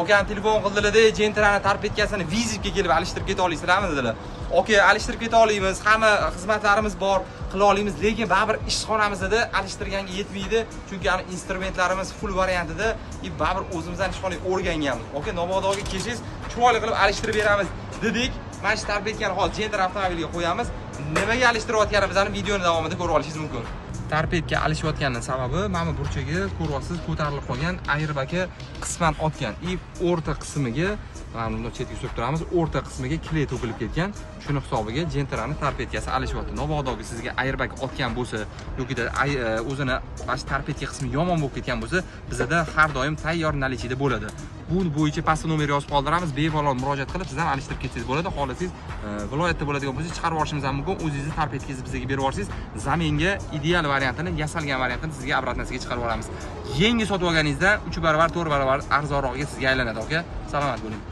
Okani telefon qildilar-da, Gentrani tarpetkasini vizitga kelib alishtirib keta olasizlarmi dedilar. Okey, alishtirib keta olamiz, hamma xizmatlarimiz bor, qila olamiz, lekin baribir ishxonamizda alishtirganga yetmaydi, chunki ani instrumentlarimiz full variantida, baribir o'zimizdan ishxonaga o'rganganmiz. Okey, Nobodoga kelsangiz, chiroyli qilib alishtirib beramiz dedik. Mana shu tarpetkani hozir Gentra avtomobiliga qo'yamiz. Nimaga alishtirayotganimizni videoni davomida ko'rib olishingiz mumkin. Tarpetka alishayotganining sababi mana bu burchaga ko'ryapsiz, ko'tarilib qolgan, airbag'i qisman otgan. O'rta qismiga, mana buni chetga surib turamiz, o'rta qismiga kley to'kilib ketgan. Shuni hisobiga Gentrani tarpetkasi alishyapti. Nobodoga sizga airbag otgan bo'lsa, yoki o'zini mana tarpetka qismi yomon bo'lib ketgan bo'lsa, bizda har doim tayyor nalichida bo'ladi. Bu bo'yicha pastda nomer yozib qoldiramiz, bemalol murojaat qilib sizdan alishtirib ketsangiz bo'ladi. Xohlasangiz viloyatda bo'ladigan bo'lsa chiqarib olishimiz ham mumkin. O'zingizni tarpetkangizni bizga berib yuborsangiz, zaminga ideal variantini, yasalgan variantini sizga obratnasiga chiqarib olamiz. Yangi sotib olganingizda 3 barobar, 4 barobar arzonrog'iga sizga aylanadi, aka. Salomat bo'ling.